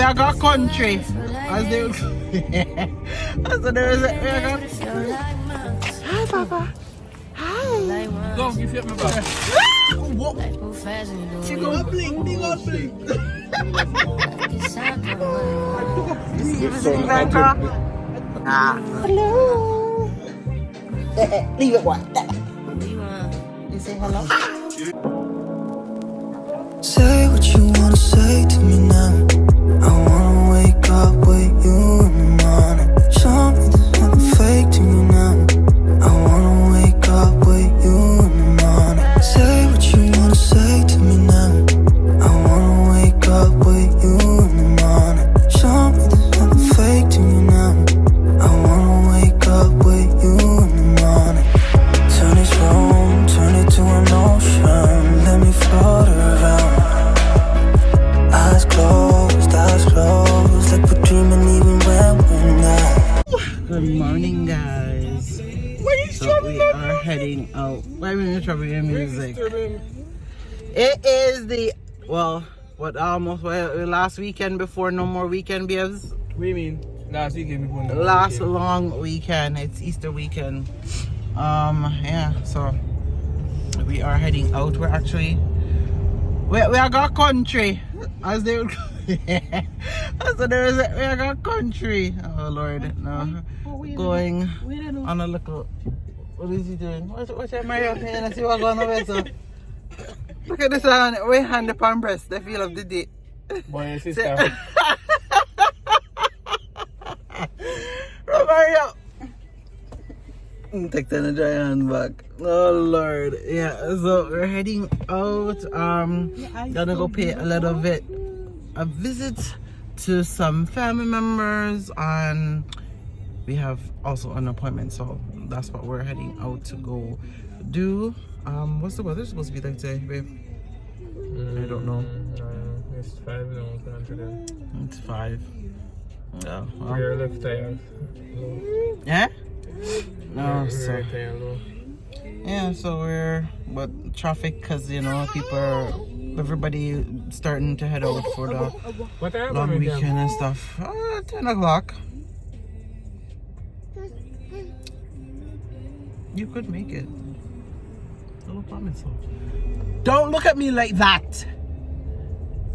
are got country. As they as there is we are got. Hi Papa. Hi. Go, you fit me back. What? Big old blink, big old blink. Hello. Leave it what? You say hello? Say what you wanna say to me now. I wanna wake up with you in the morning. Show me there's nothing fake to me now. I wanna wake up with you in the morning. Say what you wanna say to me now. I wanna wake up with you in the morning. Show me there's nothing fake to me now. I wanna wake up with you in the morning. Turn this room, turn it to an ocean. Let me float around. Eyes closed, like we're dreaming even when we're not. Good morning, guys. So we are heading out. Why are you troubling your music? It is the last weekend before no more weekend babes. What do you mean? Last weekend before Last long weekend. It's Easter weekend. Yeah. So we are heading out. We're actually we are got country, as they would. So there is we are got country. Oh Lord, no. Going on a little. What is he doing? What's your Mario playing? I see what's going on with so. Look at this one. We hand the palm breast. The feel of the day. Boy, sister. Mario. Take the dry hand back. Oh Lord. Yeah, so we're heading out. Gonna go pay a little bit a visit to some family members, and we have also an appointment, so that's what we're heading out to go do. What's the weather supposed to be like today, babe? I don't know. It's 5 now. It's 5. Yeah. We're left tired. Yeah? No, We're so tired. yeah, so but traffic, cause you know everybody starting to head out for the long weekend and stuff. 10 o'clock. You could make it. No problem. So don't look at me like that.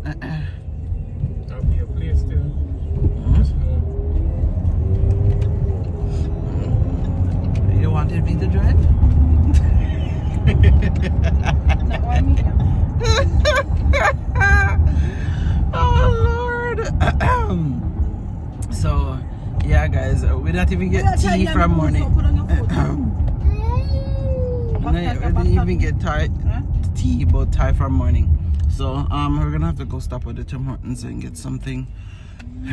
I'll be a place still. You wanted me to drive? Oh Lord. So yeah, guys, we don't even get tea from morning. We didn't even get tea about Thai from morning. So we're gonna have to go stop at the Tim Hortons and get something,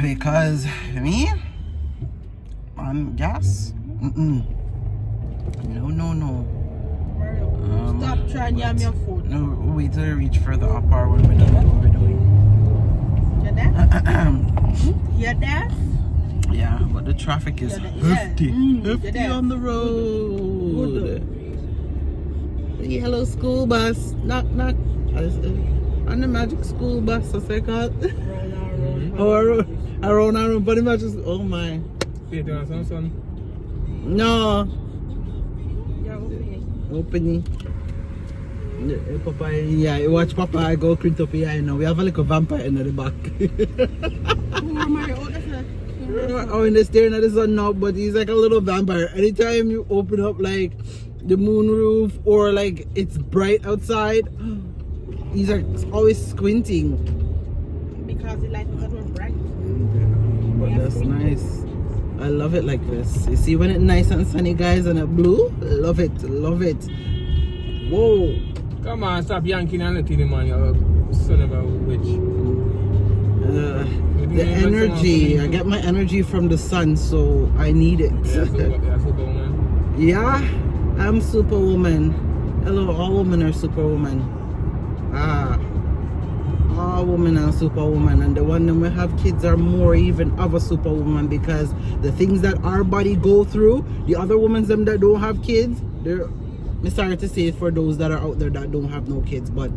because me on gas. No. Stop trying to yam your food. No, wait till we reach further up our when we don't know what we're doing. You're deaf? You're deaf? Yeah, but the traffic is hefty. Hefty on the road. The yellow school bus. Knock, knock. On the magic school bus, I say, God. Or around, but the magic. Oh my. No. Opening. Papa, yeah, you watch Papa, I go crit up here, you know. We have a little vampire in the back. Oh, in the staring at the sun now, but he's like a little vampire. Anytime you open up like the moon roof or like it's bright outside, he's like always squinting. Because he likes it when bright. But that's nice. I love it like this. You see when it's nice and sunny, guys, and it blue? Love it, love it. Whoa. Come on, stop yanking and letting him on, you son of a witch. The energy, I get my energy from the sun, so I need it. Superwoman. Yeah, I'm superwoman. Hello, all women are superwoman. All women are superwoman, and the one that we have kids are more even of a superwoman, because the things that our body go through, the other women them that don't have kids, I'm sorry to say it for those that are out there that don't have no kids, but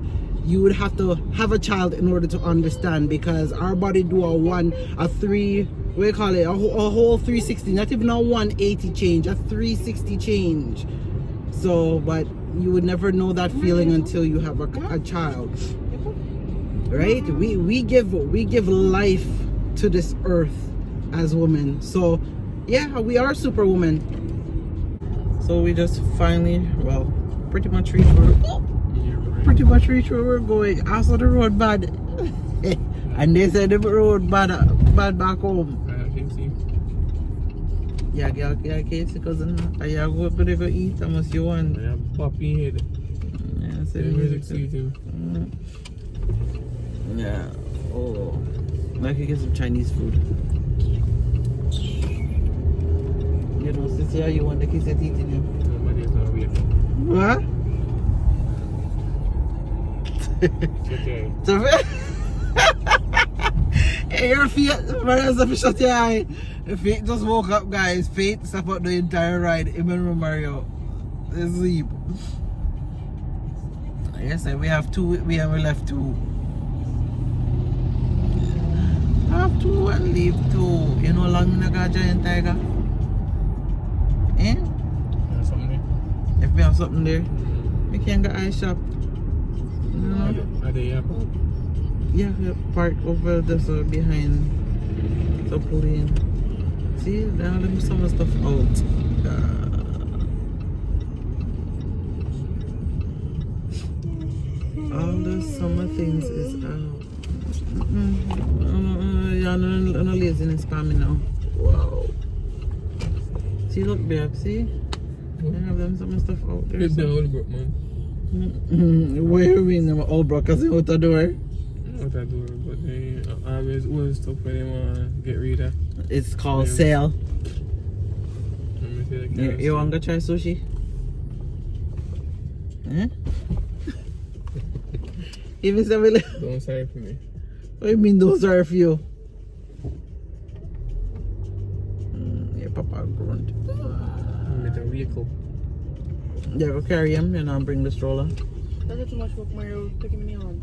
you would have to have a child in order to understand, because our body do a three, what do you call it, a whole 360, not even a 180 change, a 360 change. So, but you would never know that feeling until you have a child, right? We give life to this earth as women. So yeah, we are superwoman. So we just finally, well, pretty much reached where we're going. Also the road bad. And they said the road bad back home. I can see. Yeah, can't see, cousin. I go up to go eat unless you want. I have poppy head. Yeah, The music season. Yeah. Oh. I could get some Chinese food. You know, since yeah, you want the kids eating you. Nobody's not weird. What? Okay. So, hey, your feet, man, shut your eye. Faith just woke up, guys. Faith slept out the entire ride. Remember Mario. They sleep. Yes, we have two. We left two. Have two and leave two. You know, long in a giant tiger. Eh? There's something there. If we have something there, we can get ice shop. No. Are they up? Yeah, park over there, so behind the plane. See, there are them summer stuff out. All the summer things is out. Yeah, no laziness for me now. Wow. See, look, babe, see? They have them summer stuff out there. It's the So. old group, man. Where you mean, them all broke because they out the door? What I do, but they always old stuff where they want to get rid of. It's called Yeah. sale. Let me see the You want to try sushi? Eh? Even say, Don't say it for me. what do you mean those are for you? Yeah, Papa grunt. With a vehicle. Yeah, go carry him and I'll bring the stroller. That's too much work, Mario. Taking me on.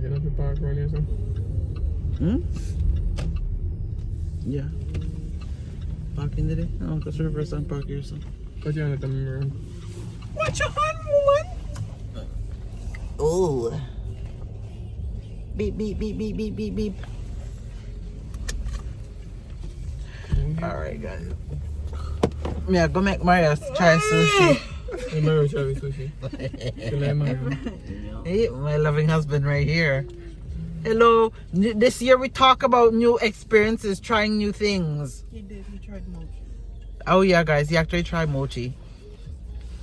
Get up the park around here, son. Hmm? Yeah. Park in the day? Oh, because reverse and park here, son. Put you on at the mirror. Watch your hand, woman! Oh. Beep, beep, beep, beep, beep, beep, beep. Alright, guys. Me, I go make Mario try sushi. Hey, Mario, try with sushi. You like Mario? Hey, my loving husband right here. Hello. This year we talk about new experiences, trying new things. He did. He tried mochi. Oh yeah, guys, he actually tried mochi.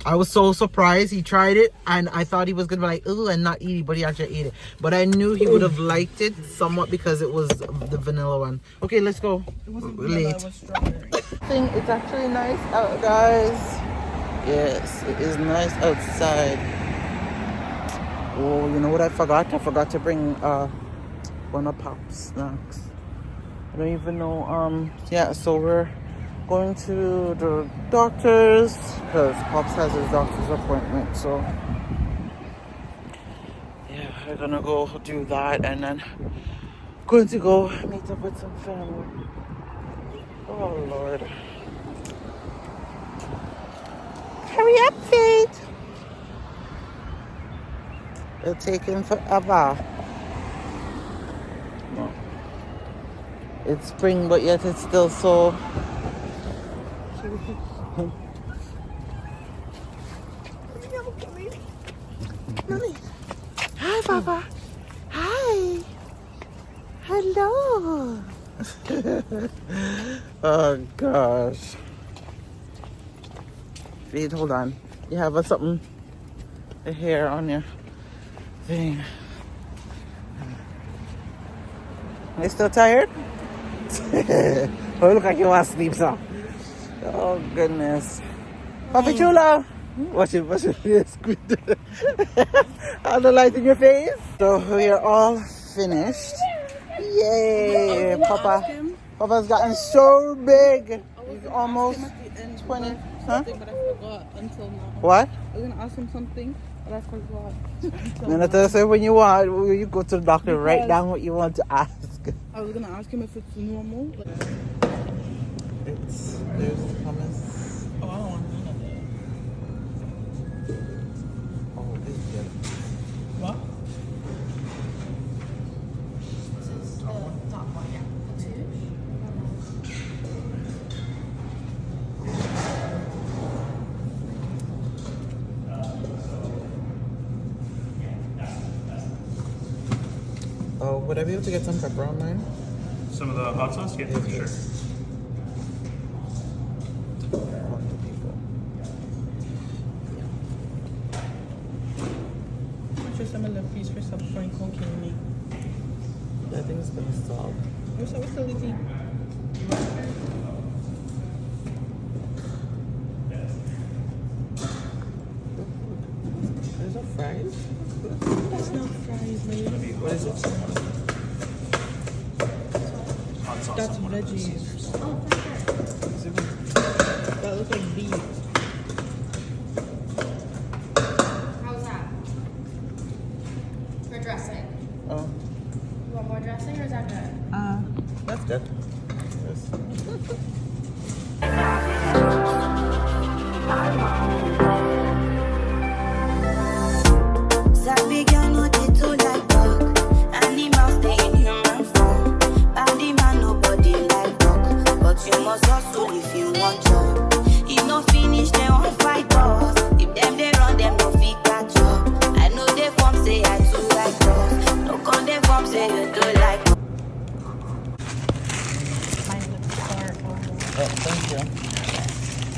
I was so surprised. He tried it and I thought he was gonna be like, ooh, and not eat it, but he actually ate it. But I knew he would have liked it somewhat because it was the vanilla one. Okay, let's go. It wasn't We're vanilla, late. it was strawberry. It's actually nice out, guys. Yes, it is nice outside. Oh, you know what I forgot? I forgot to bring one of Pop's snacks. I don't even know. Yeah, so we're going to the doctor's because Pops has his doctor's appointment. So yeah, we're gonna go do that and then going to go meet up with some family. Oh Lord. Hurry up, Faith. It'll take him forever. No. It's spring, but yet it's still so. Hi, Papa. Hi. Hello. Oh gosh. Wait, hold on. You have something, a hair on your thing. You still tired? Oh, look like you want to sleep, so. Oh goodness. Papi Chula! Watch it, squid. All the light in your face. So we are all finished. Yay! Papa's gotten so big. He's almost 20. Huh? But I forgot until now. What? I was gonna ask him something, That's what what. And I tell you when you want, you go to the doctor, write down what you want to ask. I was gonna ask him if it's normal. Like, There's hummus. oh, I don't want none of that. Oh, this is good. What? Oh, would I be able to get some pepper on mine? Some of the hot sauce? Yeah, for sure. Just some of the piece for some point cocaine. I think it's gonna stop. What's the little? There's no fries? That's not fries, man. What is it? Hot sauce. That's on one of those. veggies. Is it? That looks like beef. How's that? For dressing. Oh, You want more dressing or is that good? that's good. Yes. Sabi girl no dey too like talk. Animals dey in human form. Body man nobody like talk, but you must hustle if you want job. If no finish, they won't fight us. If them they run, them no fit catch up. I know they form say I too like talk. No con they form say you too like talk. Oh, thank you.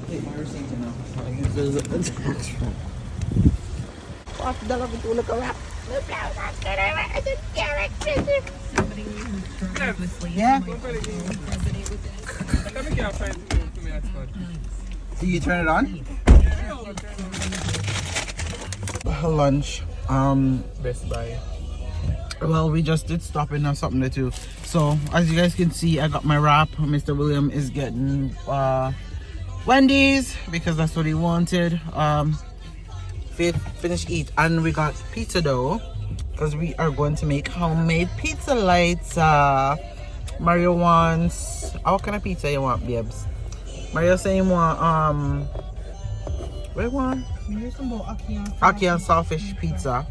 Take my receipt now. There's a tax room. Fuck, dala ko tulog ka wrap. Yeah. Do you turn it on? Lunch. Best Buy. Well, we just did stop and have something to do. So as you guys can see, I got my wrap. Mr. William is getting Wendy's because that's what he wanted. Finish eat, and we got pizza dough because we are going to make homemade pizza lights. Mario wants, what kind of pizza you want, babes? Mario saying want what do you want? Here's some more Aki and saltfish pizza.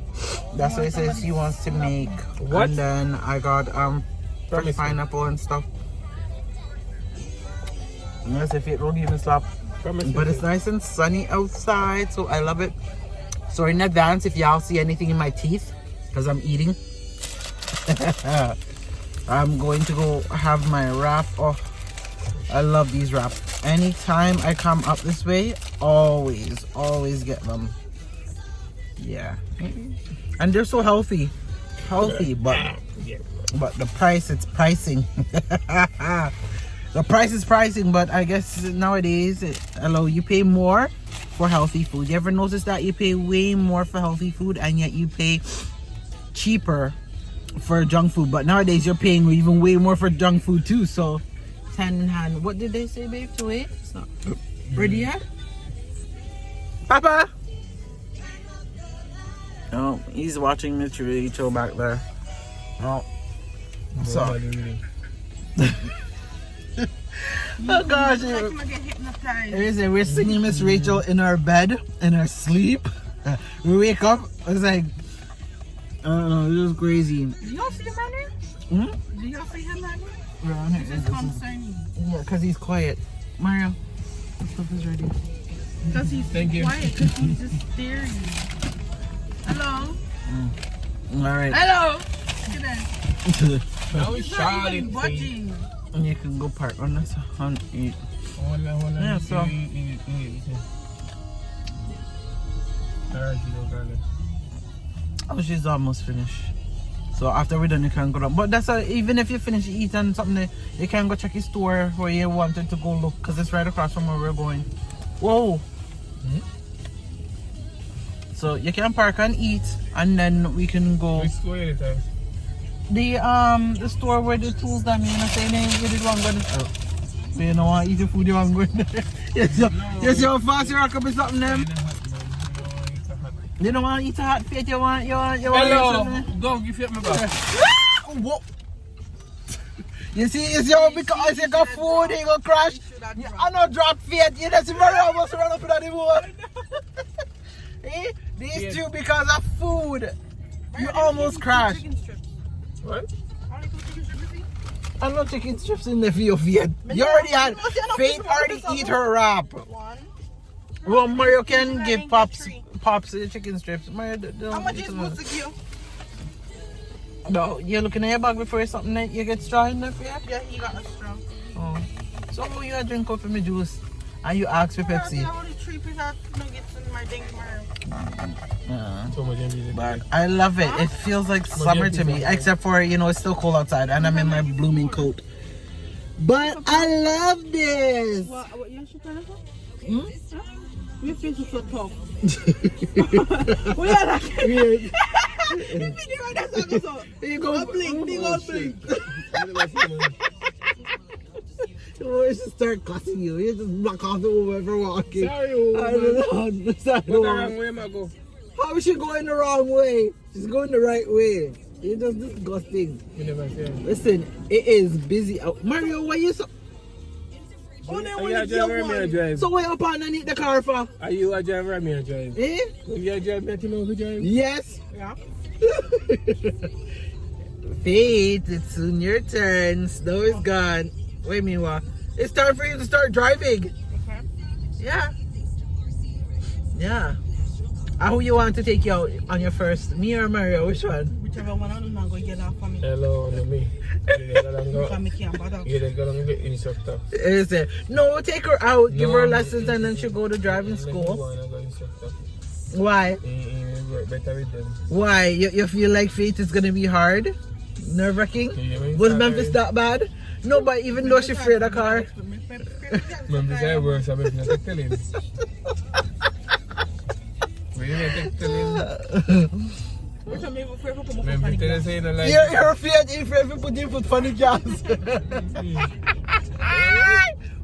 That's what he says he wants to make. What? And then I got fresh Promise me. pineapple and stuff. Yes, if it won't even stop. But it's nice and sunny outside, so I love it. Sorry in advance if y'all see anything in my teeth, because I'm eating. I'm going to go have my wrap. Oh, I love these wraps. Anytime I come up this way, always get them. Yeah. And they're so healthy. But the price, it's pricing. The price is pricing, but I guess nowadays you pay more for healthy food. You ever notice that you pay way more for healthy food and yet you pay cheaper for junk food? But nowadays you're paying even way more for junk food too. So hand in hand. What did they say, babe? To wait? So, ready yet? Papa! Oh, he's watching Mr. Rachel back there. Oh. So. Oh gosh, we're singing Miss Rachel in our bed, in our sleep. We wake up, it's like, I don't know, it was crazy. Do y'all see him right here? Hmm? Do y'all see him right here? This It's concerning. yeah, because he's quiet. Mario, the stuff is ready. Because he's Thank you. quiet, because he's just staring. Hello? Alright. Hello? Look at that. Now we He's shot not it. even budging. You can go park on this on eat. Hold on. Yeah, so- Oh, she's almost finished. So after we're done, you can go down. But that's even if you finish eating something, you can go check your store where you wanted to go look, because it's right across from where we're going. Whoa! So you can park and eat, and then we can go. Which store is it? The store where the tools that me and I say we did one good. So you don't want to eat the food you want to go in there. You see how fast you rock up with something them? You don't want to eat a hot feet, you want Hello, go give it me back. What? You see how because you got food, you go crash. I don't drop feet, you just very almost run up in the wall. Eh? These two because of food. You almost crash. What? I'm not chicken strips in the field yet. You already had Faith already eat her wrap. Well, Mario can give Pops the chicken strips. Mario, How much is supposed to give? No, you're looking at your bag before something that you get straw in there for you? Yeah, he got a straw. Oh. So you had drink up for me juice and you ask for Pepsi. I only 3 pieces of nuggets in my thing tomorrow. So much empty. But I love it. It feels like summer to me, except for, it's still cold outside and I'm in my blooming coat. But I love this. What you should tell us? Your face is so tough. We are like Weird. you go blink, big old blink. You always just start cussing you. You just block off the woman for walking. Sorry, I don't know. Sorry, What the wrong way, Marco? how is she going the wrong way? She's going the right way. You're just disgusting. You never say. Listen, it is busy out. Mario, why you so... Only Are one you a is driver or me a one. drive? So why up underneath the car for? Are you a driver or me a drive? Eh? If you a driver, you know who drive? Yes. Yeah. Faith, it's soon your turn. Snow is gone. Wait a minute, what? It's time for you to start driving. Okay. Yeah. Yeah. Who you want to take you out on your first? Me or Mario? Which one? Whichever one I'm not going to get off for me. Hello, no me. Because me can't bother. Yeah, they're gonna get instructor. Is it? No, take her out, give her lessons, and then she'll go to driving school. Why? Better with them. Why? You feel like Faith is gonna be hard? Nerve-wracking? Was Memphis that bad? No, but even though she's afraid of car. Memphis I worse, I'm not telling. Which I'm even afraid to put my foot on Memphis the tell gas. say you don't like. You're afraid if you ever put your foot on the gas.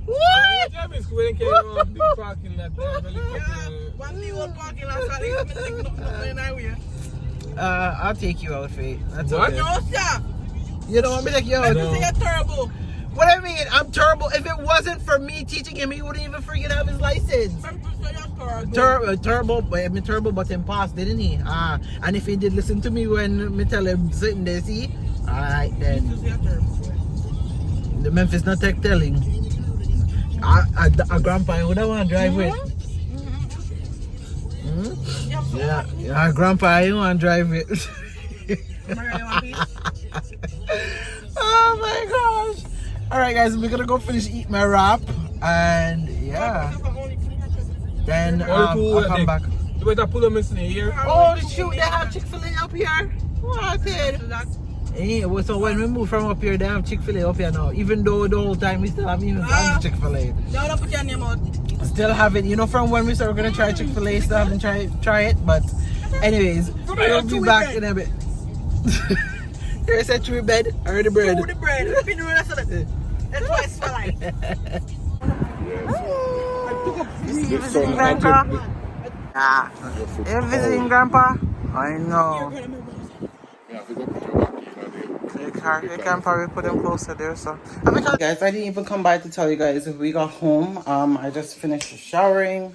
What? Driving school, they can't go big parking lot there. One day one parking lot, so they have to take nothing in our way. I'll take you out, Faith. That's What? okay. No, sir. You don't want me to take you out? This is a turbo. What I mean, I'm terrible. If it wasn't for me teaching him, he wouldn't even freaking have his license. Turbo, but him passed, didn't he? And if he did listen to me when me tell him sitting there, see? Alright then. The Memphis not tech telling. A grandpa would I want to drive with. Yeah, grandpa, you want to drive it. Oh my gosh. Alright guys, we're gonna go finish eating my wrap and yeah. Then I'll come back. You better pull them in here. Oh shoot, they have Chick-fil-A up here. What it? Yeah, so when we move from up here, they have Chick-fil-A up here now. Even though the whole time we still haven't even found Chick-fil-A. No, don't put your name out. Still haven't, from when we said we're gonna try Chick-fil-A, still haven't try it, but anyways, we'll be back in a bit. Here's a true bed or the bread. The bread. That's why it's for like. You visiting Grandpa? Yeah. You're visiting Grandpa? I know. You can probably put him closer there, so. Guys, I didn't even come by to tell you guys if we got home. I just finished showering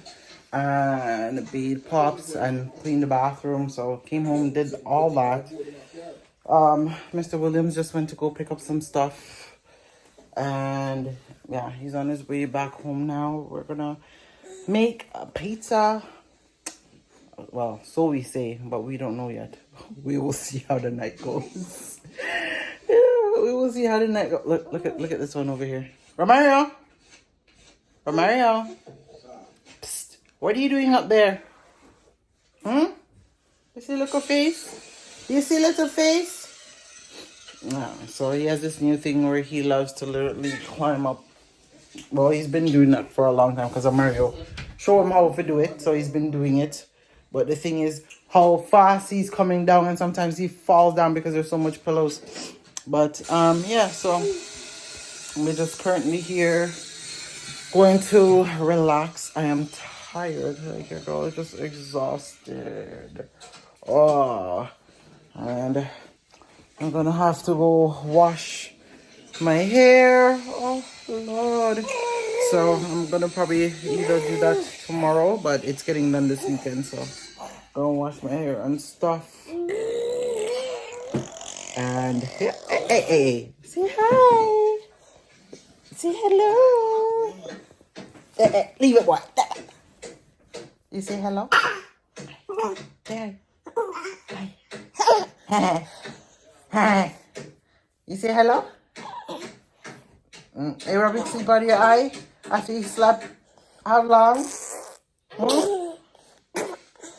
and bathed Pops and cleaned the bathroom, so came home, did all that. Mr. Williams just went to go pick up some stuff, and yeah, he's on his way back home now. We're gonna make a pizza. Well, so we say, but we don't know yet. We will see how the night goes. Yeah, we will see how the night goes. Look at this one over here. Romario, psst, what are you doing up there? You see little face? Do you see little face? Yeah, so he has this new thing where he loves to literally climb up. Well, he's been doing that for a long time because Mario showed him how to do it, so he's been doing it. But the thing is how fast he's coming down, and sometimes he falls down because there's so much pillows. But yeah, so We're just currently here going to relax. I am tired. Like, girl, I'm just exhausted. Oh, and I'm gonna have to go wash my hair. Oh, Lord. So I'm gonna probably either do that tomorrow, but it's getting done this weekend, so gonna wash my hair and stuff. And hey, hey, hey, hey. Say hi. Say hello. Leave it, what? You say hello? Say hi. Hi. Hi. You say hello? Hey, rubbing sleep out of your eye after you slept how long?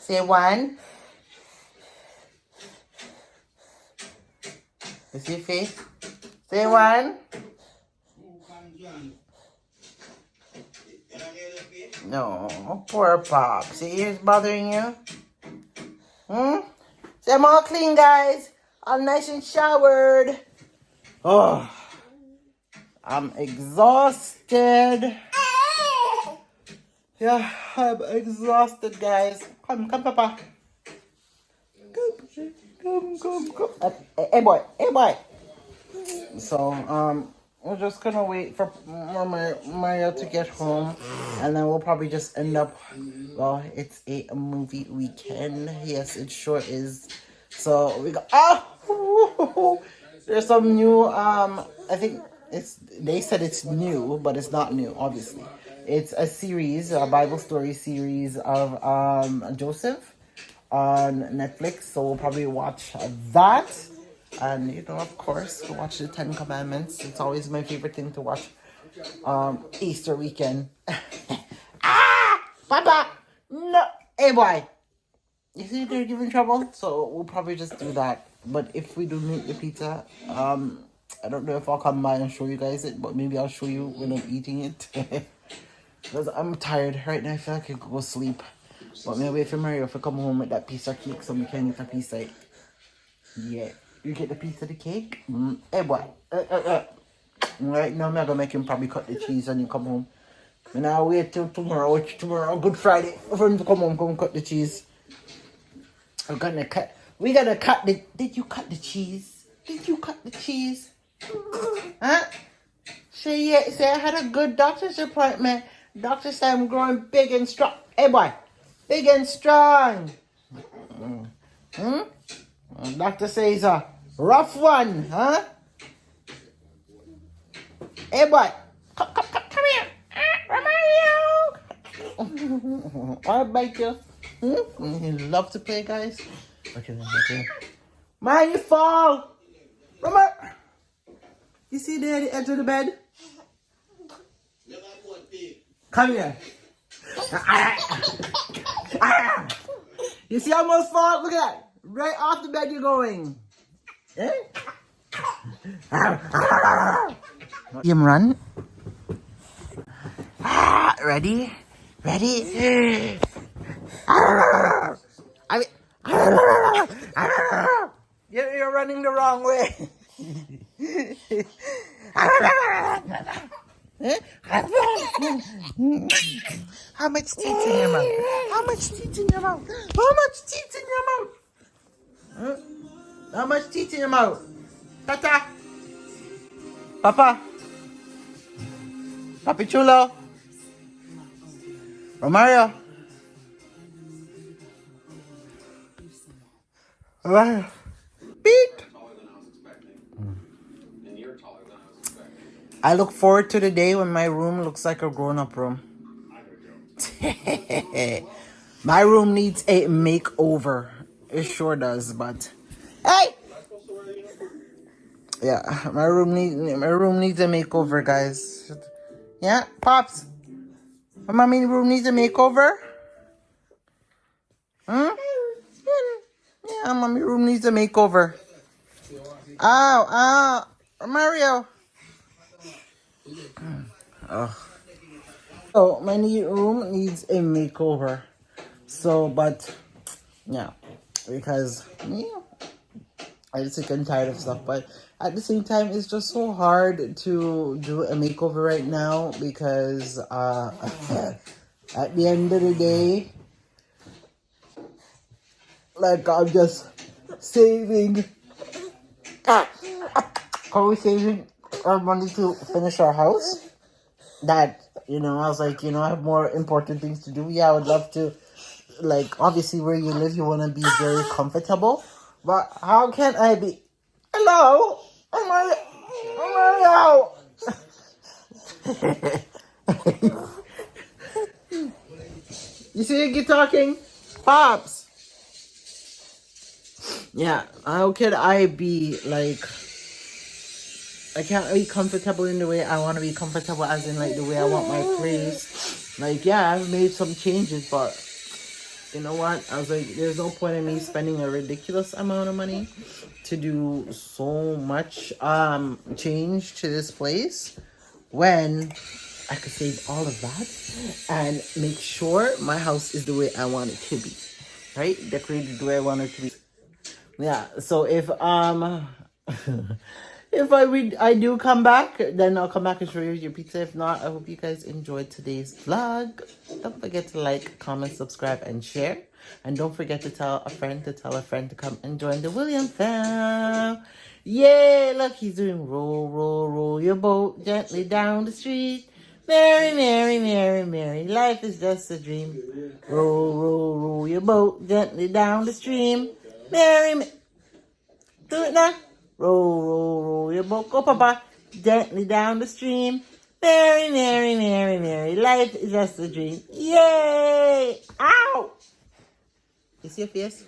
Say one. You see your face? Say one. No, poor Pops. Your ears bothering you? Say I'm all clean, guys. All nice and showered. Oh, I'm exhausted. Yeah, I'm exhausted, guys. Come, Papa. Come. Hey, boy. So, we're just gonna wait for Mario to get home, and then we'll probably just end up. Well, it's a movie weekend. Yes, it sure is. So we got. Oh, there's some new. I think it's. They said it's new, but it's not new. Obviously, it's a series, a Bible story series of Joseph on Netflix. So we'll probably watch that. And of course, we'll watch the Ten Commandments. It's always my favorite thing to watch. Easter weekend. Papa, no, hey boy. You see they're giving trouble, so we'll probably just do that. But if we do meet the pizza, I don't know if I'll come by and show you guys it, but maybe I'll show you when I'm eating it. Because I'm tired right now. I feel like I could go sleep. But maybe if Mario if I come home with that piece of cake, so we can get a piece of it. Yeah. You get the piece of the cake? Hey boy. Right now I'm gonna make him probably cut the cheese and you come home. And I'll wait till tomorrow, Good Friday, for him to come home, come cut the cheese. We gotta cut the, did you cut the cheese? Did you cut the cheese? Huh? Say I had a good doctor's appointment. Doctor said I'm growing big and strong. Hey boy, big and strong. Doctor says a rough one, huh? Hey boy, come here. Mario. I'll bite you. You love to play, guys. Okay. Man, you fall. Remember? You see there at the edge of the bed? Come here. You see, I almost fall. Look at that. Right off the bed you're going. Eh? Him run. Ready? I mean, you're running the wrong way. How much teeth in your mouth? How much teeth in your mouth? How much teeth in your mouth? Tata? Papa? Papi Chulo? Romario? Romario? Beat! I look forward to the day when my room looks like a grown-up room. My room needs a makeover. It sure does, but hey! Yeah, my room needs a makeover, guys. Yeah, Pops? My mommy room needs a makeover? Yeah, mommy room needs a makeover. Ow, Mario. Oh. So, my room needs a makeover. So, but, yeah, because, I'm sick and tired of stuff, but at the same time, it's just so hard to do a makeover right now because at the end of the day, like I'm just saving. Are we saving our money to finish our house? That, I was like, I have more important things to do. Yeah, I would love to, like, obviously where you live, you want to be very comfortable. But how can I be? Hello? Am I out? You see you talking? Pops. Yeah, how could I be, like, I can't be comfortable in the way I want to be comfortable, as in, like, the way I want my place. Like, yeah, I've made some changes, but you know what? I was like, there's no point in me spending a ridiculous amount of money to do so much change to this place when I could save all of that and make sure my house is the way I want it to be. Right? Decorated the way I want it to be. Yeah, so if if I do come back, then I'll come back and show you your pizza. If not, I hope you guys enjoyed today's vlog. Don't forget to like, comment, subscribe, and share. And don't forget to tell a friend to come and join the William fam. Yay! Look, he's doing roll, roll, roll your boat gently down the street. Mary, Mary, Mary, Mary, life is just a dream. Roll, roll, roll your boat gently down the stream. Mary, do it now. Roll, roll, roll your boat. Go, Papa. Gently down the stream. Mary, Mary, Mary, Mary. Life is just a dream. Yay! Ow! You see your face?